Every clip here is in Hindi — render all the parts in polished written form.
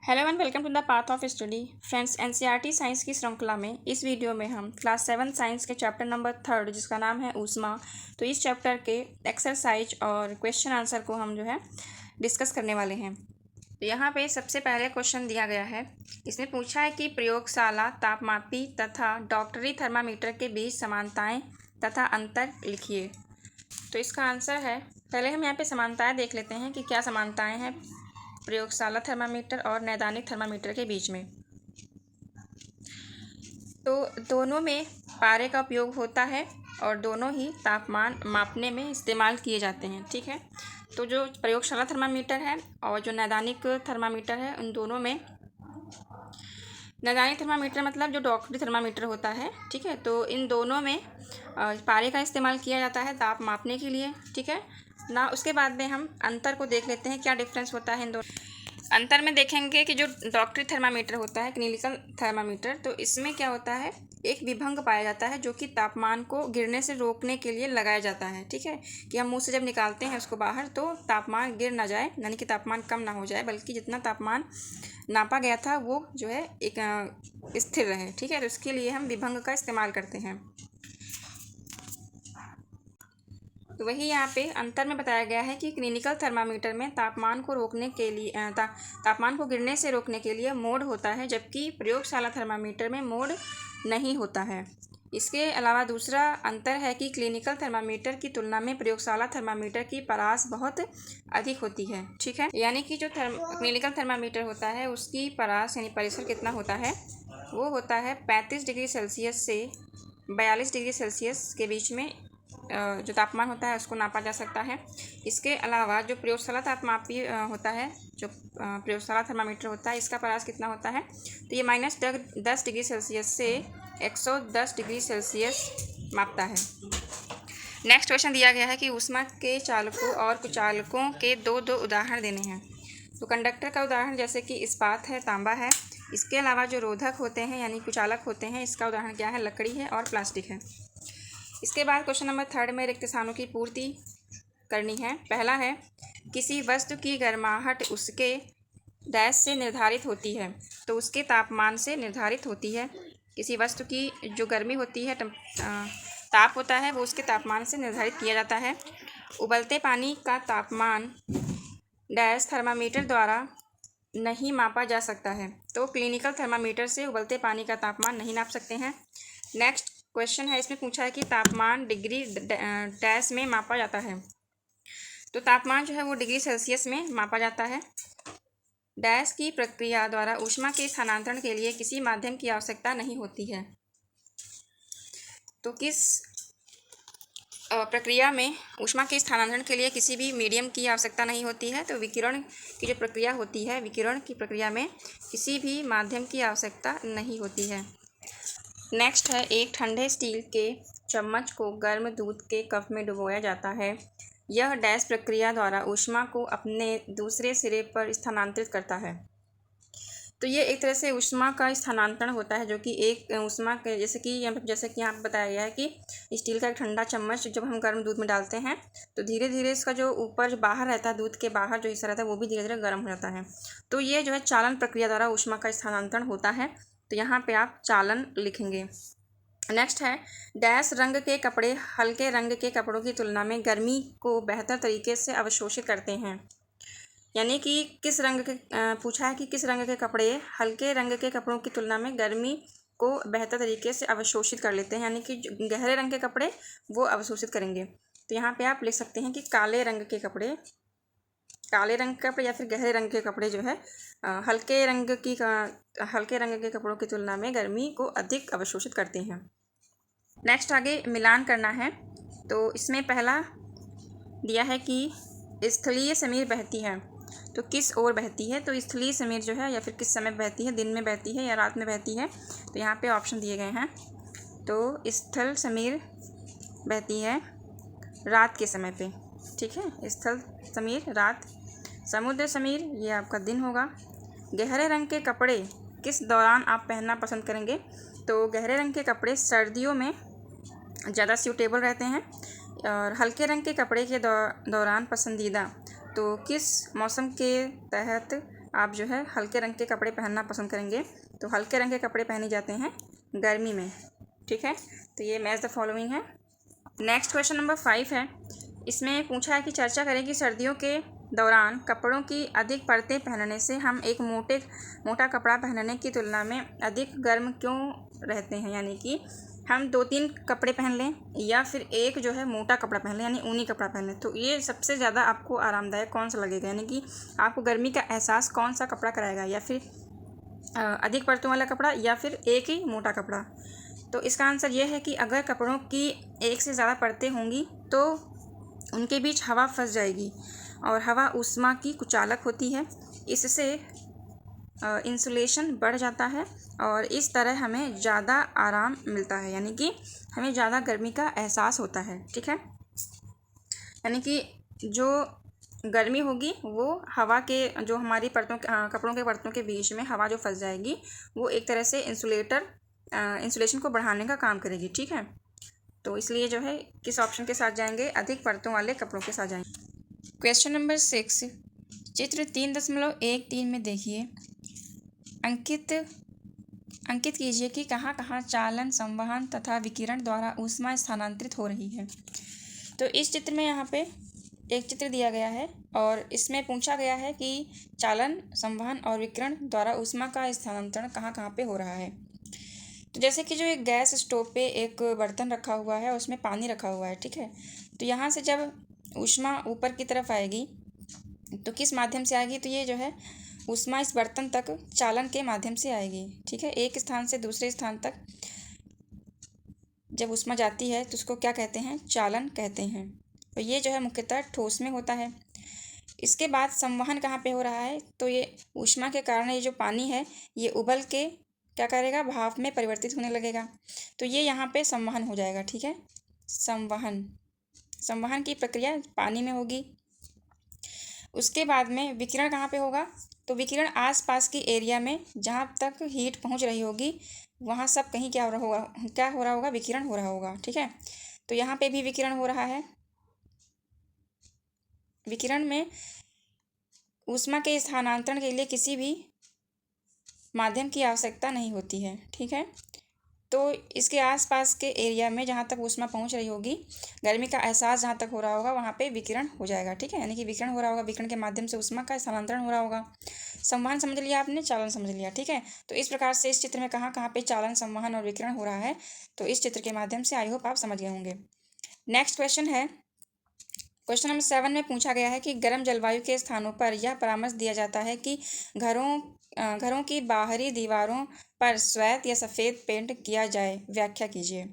Hello and welcome to the path of study. Friends, NCERT science की श्रृंखला में इस वीडियो में हम क्लास 7 साइंस के चैप्टर नंबर 3 जिसका नाम है ऊष्मा, तो इस चैप्टर के एक्सरसाइज और क्वेश्चन आंसर को हम जो है डिस्कस करने वाले हैं। तो यहाँ पे सबसे पहले क्वेश्चन दिया गया है। इसमें पूछा है कि प्रयोगशाला तापमापी तथा डॉक्टरी थर्मामीटर के बीच समानताएँ तथा अंतर लिखिए। तो इसका आंसर है, पहले हम यहाँ पे समानताएँ देख लेते हैं कि क्या समानताएँ हैं प्रयोगशाला थर्मामीटर और नैदानिक थर्मामीटर के बीच में। तो दोनों में पारे का उपयोग होता है और दोनों ही तापमान मापने में इस्तेमाल किए जाते हैं। ठीक है, तो जो प्रयोगशाला थर्मामीटर है और जो नैदानिक थर्मामीटर है, उन दोनों में नैदानिक थर्मामीटर मतलब जो डॉक्टरी थर्मामीटर होता है, ठीक है, तो इन दोनों में पारे का इस्तेमाल किया जाता है ताप मापने के लिए। ठीक है ना। उसके बाद में हम अंतर को देख लेते हैं, क्या डिफरेंस होता है इन दोनों। अंतर में देखेंगे कि जो डॉक्टरी थर्मामीटर होता है, क्लिनिकल थर्मामीटर, तो इसमें क्या होता है, एक विभंग पाया जाता है जो कि तापमान को गिरने से रोकने के लिए लगाया जाता है। ठीक है, कि हम मुंह से जब निकालते हैं उसको बाहर तो तापमान गिर ना जाए, यानी कि तापमान कम ना हो जाए, बल्कि जितना तापमान नापा गया था वो जो है एक स्थिर रहे। ठीक है, तो इसके लिए हम विभंग का इस्तेमाल करते हैं। तो वही यहाँ पे अंतर में बताया गया है कि क्लिनिकल थर्मामीटर में तापमान को रोकने के लिए तापमान को गिरने से रोकने के लिए मोड होता है, जबकि प्रयोगशाला थर्मामीटर में मोड नहीं होता है। इसके अलावा दूसरा अंतर है कि क्लिनिकल थर्मामीटर की तुलना में प्रयोगशाला थर्मामीटर की परास बहुत अधिक होती है। ठीक है, यानी कि जो क्लिनिकल थर्मामीटर होता है उसकी परास यानी परिसर कितना होता है, वो होता है 35 डिग्री सेल्सियस से 42 डिग्री सेल्सियस के बीच में जो तापमान होता है उसको नापा जा सकता है। इसके अलावा जो प्रयोगशाला तापमापी होता है, जो प्रयोगशाला थर्मामीटर होता है, इसका परास कितना होता है, तो ये -10 डिग्री सेल्सियस से 110 डिग्री सेल्सियस मापता है। नेक्स्ट क्वेश्चन दिया गया है कि ऊष्मा के चालकों और कुचालकों के दो उदाहरण देने हैं। तो कंडक्टर का उदाहरण जैसे कि इस्पात है, तांबा है। इसके अलावा जो रोधक होते हैं यानी कुचालक होते हैं, इसका उदाहरण क्या है, लकड़ी है और प्लास्टिक है। इसके बाद क्वेश्चन नंबर 3 में रिक्त स्थानों की पूर्ति करनी है। पहला है, किसी वस्तु की गर्माहट उसके डैश से निर्धारित होती है, तो उसके तापमान से निर्धारित होती है। किसी वस्तु की जो गर्मी होती है, ताप होता है, वो उसके तापमान से निर्धारित किया जाता है। उबलते पानी का तापमान डैश थर्मामीटर द्वारा नहीं मापा जा सकता है, तो क्लिनिकल थर्मामीटर से उबलते पानी का तापमान नहीं नाप सकते हैं। नेक्स्ट क्वेश्चन है, इसमें पूछा है कि तापमान डिग्री डैश में मापा जाता है, तो तापमान जो है वो डिग्री सेल्सियस में मापा जाता है। डैश की प्रक्रिया द्वारा ऊष्मा के स्थानांतरण के लिए किसी माध्यम की आवश्यकता नहीं होती है, तो किस प्रक्रिया में ऊष्मा के स्थानांतरण के लिए किसी भी मीडियम की आवश्यकता नहीं होती है, तो विकिरण की जो प्रक्रिया होती है, विकिरण की प्रक्रिया में किसी भी माध्यम की आवश्यकता नहीं होती है। नेक्स्ट है, एक ठंडे स्टील के चम्मच को गर्म दूध के कप में डुबोया जाता है। यह डैश प्रक्रिया द्वारा ऊष्मा को अपने दूसरे सिरे पर स्थानांतरित करता है। तो ये एक तरह से ऊष्मा का स्थानांतरण होता है, जो कि एक ऊष्मा के जैसे कि यहाँ पर बताया गया है कि स्टील का एक ठंडा चम्मच जब हम गर्म दूध में डालते हैं तो धीरे धीरे इसका जो ऊपर जो बाहर रहता है, दूध के बाहर जो हिस्सा रहता है, वो भी धीरे धीरे गर्म हो जाता है। तो ये जो है चालन प्रक्रिया द्वारा ऊष्मा का स्थानांतरण होता है, तो यहाँ पर आप चालन लिखेंगे। नेक्स्ट है, डैश रंग के कपड़े हल्के रंग के कपड़ों की तुलना में गर्मी को बेहतर तरीके से अवशोषित करते हैं। यानी कि किस रंग के पूछा है कि किस रंग के कपड़े हल्के रंग के कपड़ों की तुलना में गर्मी को बेहतर तरीके से अवशोषित कर लेते हैं, यानी कि गहरे रंग के कपड़े वो अवशोषित करेंगे। तो यहाँ पे आप लिख सकते हैं कि काले रंग के कपड़े या फिर गहरे रंग के कपड़े जो है हल्के रंग के कपड़ों की तुलना में गर्मी को अधिक अवशोषित करते हैं। नेक्स्ट आगे मिलान करना है। तो इसमें पहला दिया है कि स्थलीय समीर बहती है, तो किस ओर बहती है, तो स्थलीय समीर जो है या फिर किस समय बहती है, दिन में बहती है या रात में बहती है, तो यहाँ पे ऑप्शन दिए गए हैं। तो स्थल समीर बहती है रात के समय पे। ठीक है, स्थल समीर रात। समुद्र समीर ये आपका दिन होगा। गहरे रंग के कपड़े किस दौरान आप पहनना पसंद करेंगे, तो गहरे रंग के कपड़े सर्दियों में ज़्यादा सूटेबल रहते हैं, और हल्के रंग के कपड़े के दौरान पसंदीदा, तो किस मौसम के तहत आप जो है हल्के रंग के कपड़े पहनना पसंद करेंगे। तो हल्के रंग के कपड़े पहने जाते हैं गर्मी में, ठीक है। तो ये मैच द फॉलोइंग है। नेक्स्ट क्वेश्चन नंबर 5 है। इसमें पूछा है कि चर्चा करें कि सर्दियों के दौरान कपड़ों की अधिक परतें पहनने से हम एक मोटा कपड़ा पहनने की तुलना में अधिक गर्म क्यों रहते हैं। यानी कि हम 2-3 कपड़े पहन लें या फिर एक जो है मोटा कपड़ा पहन लें, यानी ऊनी कपड़ा पहन लें, तो ये सबसे ज़्यादा आपको आरामदायक कौन सा लगेगा, यानी कि आपको गर्मी का एहसास कौन सा कपड़ा कराएगा, या फिर अधिक परतों वाला कपड़ा या फिर एक ही मोटा कपड़ा। तो इसका आंसर ये है कि अगर कपड़ों की एक से ज़्यादा परतें होंगी तो उनके बीच हवा फंस जाएगी और हवा ऊष्मा की कुचालक होती है। इससे इंसुलेशन बढ़ जाता है और इस तरह हमें ज़्यादा आराम मिलता है, यानी कि हमें ज़्यादा गर्मी का एहसास होता है, ठीक है। यानी कि जो गर्मी होगी वो हवा के जो हमारी कपड़ों के परतों के बीच में हवा जो फंस जाएगी वो एक तरह से इंसुलेशन को बढ़ाने का काम करेगी, ठीक है। तो इसलिए जो है किस ऑप्शन के साथ जाएंगे, अधिक परतों वाले कपड़ों के साथ जाएंगे। क्वेश्चन नंबर 6 चित्र 3.13 में देखिए, अंकित कीजिए कि कहाँ कहाँ चालन, संवहन तथा विकिरण द्वारा ऊष्मा स्थानांतरित हो रही है। तो इस चित्र में यहाँ पे एक चित्र दिया गया है और इसमें पूछा गया है कि चालन, संवहन और विकिरण द्वारा ऊष्मा का स्थानांतरण कहाँ कहाँ पे हो रहा है। तो जैसे कि जो एक गैस स्टोव पे एक बर्तन रखा हुआ है, उसमें पानी रखा हुआ है, ठीक है। तो यहाँ से जब ऊष्मा ऊपर की तरफ आएगी तो किस माध्यम से आएगी, तो ये जो है ऊष्मा इस बर्तन तक चालन के माध्यम से आएगी, ठीक है। एक स्थान से दूसरे स्थान तक जब ऊष्मा जाती है तो उसको क्या कहते हैं, चालन कहते हैं। तो ये जो है मुख्यतः ठोस में होता है। इसके बाद संवहन कहाँ पे हो रहा है, तो ये ऊष्मा के कारण ये जो पानी है ये उबल के क्या करेगा, भाप में परिवर्तित होने लगेगा। तो ये यहाँ पे संवहन हो जाएगा, ठीक है। संवहन की प्रक्रिया पानी में होगी। उसके बाद में विकिरण कहाँ पे होगा, तो विकिरण आसपास की एरिया में जहाँ तक हीट पहुँच रही होगी वहाँ सब कहीं क्या हो रहा होगा, विकिरण हो रहा होगा, ठीक है। तो यहाँ पे भी विकिरण हो रहा है। विकिरण में ऊष्मा के स्थानांतरण के लिए किसी भी माध्यम की आवश्यकता नहीं होती है, ठीक है। तो इसके आसपास के एरिया में जहाँ तक ऊष्मा पहुँच रही होगी, गर्मी का एहसास जहाँ तक हो रहा होगा वहाँ पे विकिरण हो जाएगा, ठीक है। यानी कि विकिरण हो रहा होगा, विकिरण के माध्यम से ऊष्मा का स्थानांतरण हो रहा होगा। संवहन समझ लिया आपने, चालन समझ लिया, ठीक है। तो इस प्रकार से इस चित्र में कहाँ कहाँ पे चालन, संवहन और विकिरण हो रहा है, तो इस चित्र के माध्यम से आई होप आप समझ गए होंगे। नेक्स्ट क्वेश्चन है, क्वेश्चन नंबर 7 में पूछा गया है कि गर्म जलवायु के स्थानों पर यह परामर्श दिया जाता है कि घरों की बाहरी दीवारों पर श्वेत या सफ़ेद पेंट किया जाए, व्याख्या कीजिए,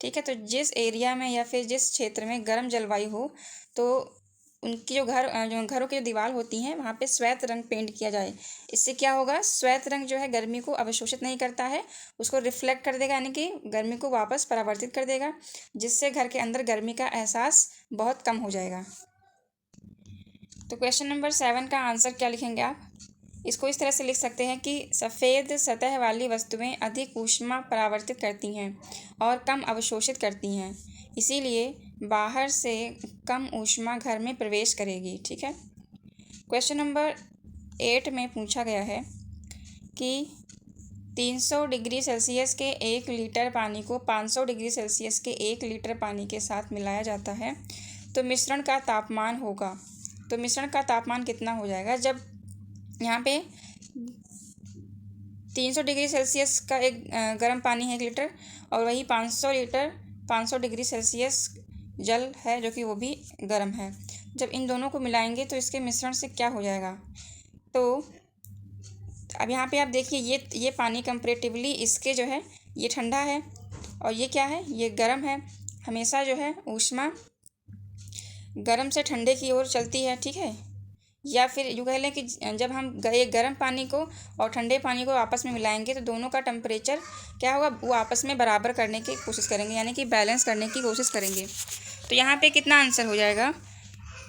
ठीक है। तो जिस एरिया में या फिर जिस क्षेत्र में गर्म जलवायु हो तो उनकी जो घरों की जो दीवार होती हैं वहाँ पे श्वेत रंग पेंट किया जाए। इससे क्या होगा, श्वेत रंग जो है गर्मी को अवशोषित नहीं करता है, उसको रिफ्लेक्ट कर देगा, यानी कि गर्मी को वापस परावर्तित कर देगा, जिससे घर के अंदर गर्मी का एहसास बहुत कम हो जाएगा। तो क्वेश्चन नंबर 7 का आंसर क्या लिखेंगे आप, इसको इस तरह से लिख सकते हैं कि सफ़ेद सतह वाली वस्तुएं अधिक ऊष्मा परावर्तित करती हैं और कम अवशोषित करती हैं, इसीलिए बाहर से कम ऊष्मा घर में प्रवेश करेगी, ठीक है। क्वेश्चन नंबर 8 में पूछा गया है कि 300 डिग्री सेल्सियस के 1 लीटर पानी को 500 डिग्री सेल्सियस के 1 लीटर पानी के साथ मिलाया जाता है तो मिश्रण का तापमान होगा। तो मिश्रण का तापमान कितना हो जाएगा, जब यहाँ पे 300 डिग्री सेल्सियस का एक गर्म पानी है 1 लीटर और वही 500 डिग्री सेल्सियस जल है जो कि वो भी गर्म है। जब इन दोनों को मिलाएंगे तो इसके मिश्रण से क्या हो जाएगा, तो अब यहाँ पे आप देखिए ये पानी कंपैरेटिवली इसके जो है ये ठंडा है और ये क्या है, ये गर्म है। हमेशा जो है ऊष्मा गर्म से ठंडे की ओर चलती है, ठीक है। या फिर यूँ कह लें कि जब हम गर्म पानी को और ठंडे पानी को आपस में मिलाएंगे तो दोनों का टेम्परेचर क्या होगा, वो आपस में बराबर करने की कोशिश करेंगे, यानी कि बैलेंस करने की कोशिश करेंगे। तो यहाँ पे कितना आंसर हो जाएगा,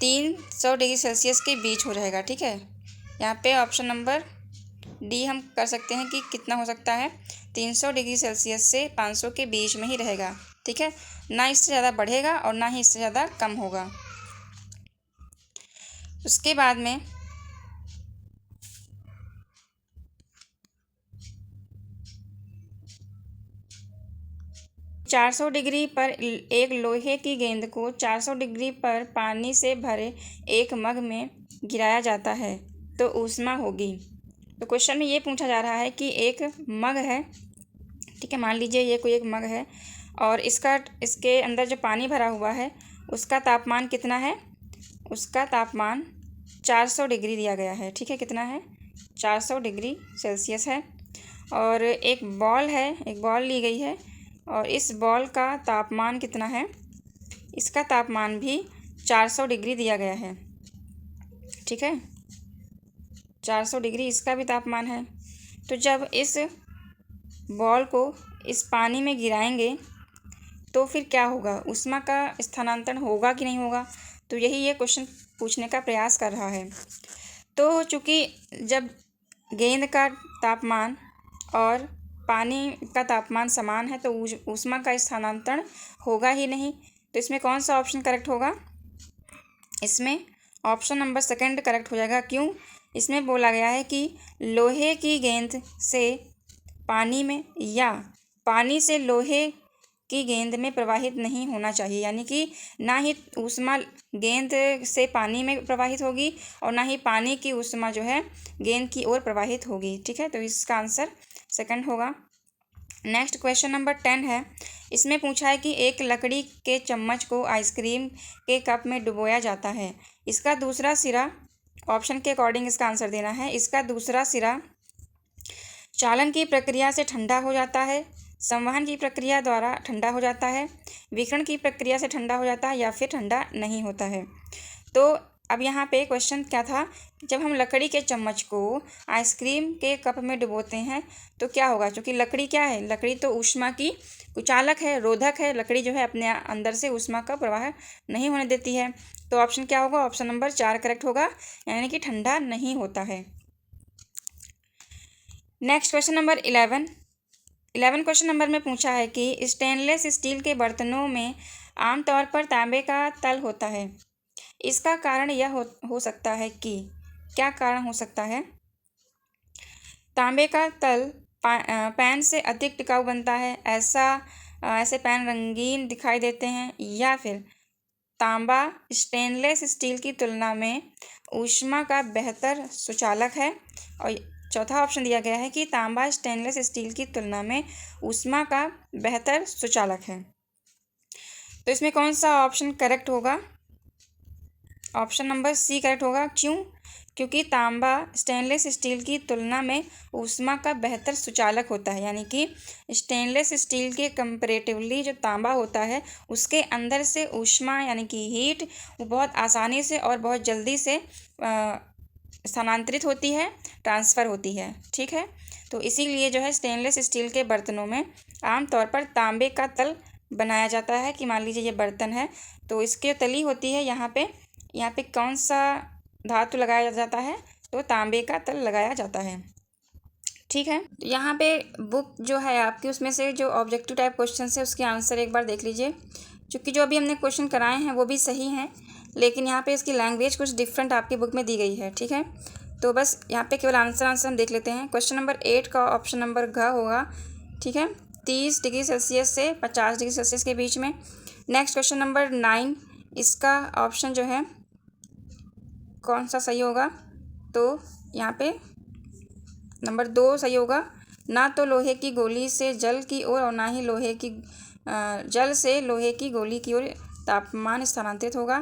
300 डिग्री सेल्सियस के बीच हो जाएगा, ठीक है। यहाँ पे ऑप्शन नंबर डी हम कर सकते हैं कि कितना हो सकता है, 300 डिग्री सेल्सियस से 500 के बीच में ही रहेगा, ठीक है। ना इससे ज़्यादा बढ़ेगा और ना ही इससे ज़्यादा कम होगा। उसके बाद में 400 डिग्री पर एक लोहे की गेंद को 400 डिग्री पर पानी से भरे एक मग में गिराया जाता है तो ऊष्मा होगी। तो क्वेश्चन में ये पूछा जा रहा है कि एक मग है, ठीक है, मान लीजिए ये कोई एक मग है और इसके अंदर जो पानी भरा हुआ है उसका तापमान कितना है, उसका तापमान 400 डिग्री दिया गया है, ठीक है, कितना है, 400 डिग्री सेल्सियस है। और एक बॉल ली गई है और इस बॉल का तापमान कितना है, इसका तापमान भी 400 डिग्री दिया गया है, ठीक है, 400 डिग्री इसका भी तापमान है। तो जब इस बॉल को इस पानी में गिराएंगे तो फिर क्या होगा, ऊष्मा का स्थानांतरण होगा कि नहीं होगा। तो यही ये क्वेश्चन पूछने का प्रयास कर रहा है। तो चूँकि जब गेंद का तापमान और पानी का तापमान समान है तो ऊष्मा का स्थानांतरण होगा ही नहीं। तो इसमें कौन सा ऑप्शन करेक्ट होगा, इसमें ऑप्शन नंबर सेकंड करेक्ट हो जाएगा। क्यों, इसमें बोला गया है कि लोहे की गेंद से पानी में या पानी से लोहे की गेंद में प्रवाहित नहीं होना चाहिए, यानी कि ना ही ऊष्मा गेंद से पानी में प्रवाहित होगी और ना ही पानी की ऊष्मा जो है गेंद की ओर प्रवाहित होगी, ठीक है। तो इसका आंसर सेकंड होगा। नेक्स्ट क्वेश्चन नंबर 10 है। इसमें पूछा है कि एक लकड़ी के चम्मच को आइसक्रीम के कप में डुबोया जाता है, इसका दूसरा सिरा, ऑप्शन के अकॉर्डिंग इसका आंसर देना है, इसका दूसरा सिरा चालन की प्रक्रिया से ठंडा हो जाता है, संवहन की प्रक्रिया द्वारा ठंडा हो जाता है, विकिरण की प्रक्रिया से ठंडा हो जाता है या फिर ठंडा नहीं होता है। तो अब यहाँ पे क्वेश्चन क्या था, जब हम लकड़ी के चम्मच को आइसक्रीम के कप में डुबोते हैं तो क्या होगा, क्योंकि लकड़ी क्या है, लकड़ी तो ऊष्मा की कुचालक है, रोधक है, लकड़ी जो है अपने अंदर से ऊष्मा का प्रवाह नहीं होने देती है। तो ऑप्शन क्या होगा, ऑप्शन नंबर 4 करेक्ट होगा, यानी कि ठंडा नहीं होता है। Next question number 11 question number में पूछा है कि स्टेनलेस स्टील के बर्तनों में आमतौर पर तांबे का तल होता है, इसका कारण यह हो सकता है कि, क्या कारण हो सकता है, तांबे का तल पैन से अधिक टिकाऊ बनता है, ऐसे पैन रंगीन दिखाई देते हैं, या फिर तांबा स्टेनलेस स्टील की तुलना में ऊष्मा का बेहतर सुचालक है। और चौथा ऑप्शन दिया गया है कि तांबा स्टेनलेस स्टील की तुलना में ऊष्मा का बेहतर सुचालक है। तो इसमें कौन सा ऑप्शन करेक्ट होगा, ऑप्शन नंबर सी करेक्ट होगा। क्यों, क्योंकि तांबा स्टेनलेस स्टील की तुलना में ऊष्मा का बेहतर सुचालक होता है, यानी कि स्टेनलेस स्टील के कंपैरेटिवली जो तांबा होता है उसके अंदर से ऊष्मा यानी कि हीट वो बहुत आसानी से और बहुत जल्दी से स्थानांतरित होती है, ट्रांसफ़र होती है, ठीक है। तो इसीलिए जो है स्टेनलेस स्टील के बर्तनों में आमतौर पर तांबे का तल बनाया जाता है। कि मान लीजिए ये बर्तन है तो इसकी तली होती है, यहाँ पे कौन सा धातु लगाया जाता है, तो तांबे का तल लगाया जाता है, ठीक है। यहाँ पे बुक जो है आपकी उसमें से जो ऑब्जेक्टिव टाइप क्वेश्चन है उसके आंसर एक बार देख लीजिए, क्योंकि जो अभी हमने क्वेश्चन कराए हैं वो भी सही हैं, लेकिन यहाँ पे इसकी लैंग्वेज कुछ डिफरेंट आपकी बुक में दी गई है, ठीक है। तो बस यहाँ पे केवल आंसर हम देख लेते हैं। क्वेश्चन नंबर 8 का ऑप्शन नंबर घ होगा, ठीक है, 30 डिग्री सेल्सियस से 50 डिग्री सेल्सियस के बीच में। नेक्स्ट क्वेश्चन नंबर 9, इसका ऑप्शन जो है कौन सा सही होगा, तो यहाँ पे नंबर 2 सही होगा। ना तो लोहे की गोली से जल की ओर और ना ही जल से लोहे की गोली की ओर तापमान स्थानांतरित होगा।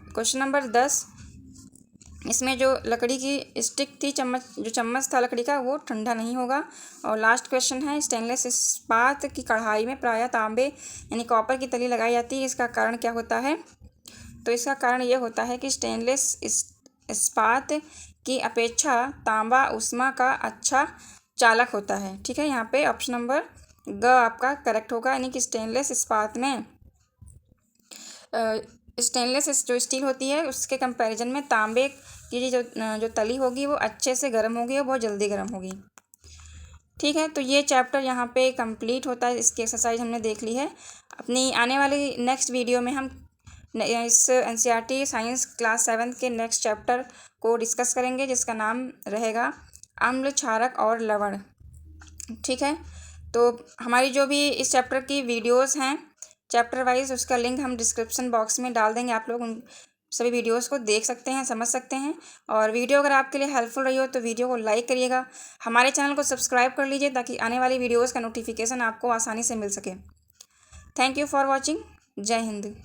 क्वेश्चन नंबर 10, इसमें जो लकड़ी की स्टिक थी, जो चम्मच था लकड़ी का, वो ठंडा नहीं होगा। और लास्ट क्वेश्चन है, स्टेनलेस इस्पात की कढ़ाई में प्रायः तांबे यानी कॉपर की तली लगाई जाती है, इसका कारण क्या होता है। तो इसका कारण यह होता है कि स्टेनलेस इस्पात की अपेक्षा तांबा ऊष्मा का अच्छा चालक होता है, ठीक है। यहाँ पे ऑप्शन नंबर ग आपका करेक्ट होगा, यानी कि स्टेनलेस इस्पात में स्टेनलेस जो स्टील होती है उसके कंपैरिजन में तांबे की जो तली होगी वो अच्छे से गर्म होगी और बहुत जल्दी गर्म होगी, ठीक है। तो ये चैप्टर यहाँ पे कंप्लीट होता है, इसकी एक्सरसाइज हमने देख ली है। अपनी आने वाली नेक्स्ट वीडियो में हम इस NCERT साइंस क्लास 7 के नेक्स्ट चैप्टर को डिस्कस करेंगे, जिसका नाम रहेगा अम्ल, क्षारक और लवण, ठीक है। तो हमारी जो भी इस चैप्टर की वीडियोस हैं चैप्टर वाइज, उसका लिंक हम डिस्क्रिप्शन बॉक्स में डाल देंगे। आप लोग उन सभी वीडियोस को देख सकते हैं, समझ सकते हैं। और वीडियो अगर आपके लिए हेल्पफुल रही हो तो वीडियो को लाइक करिएगा, हमारे चैनल को सब्सक्राइब कर लीजिए ताकि आने वाली वीडियोस का नोटिफिकेशन आपको आसानी से मिल सके। Thank you for watching. जय हिंद।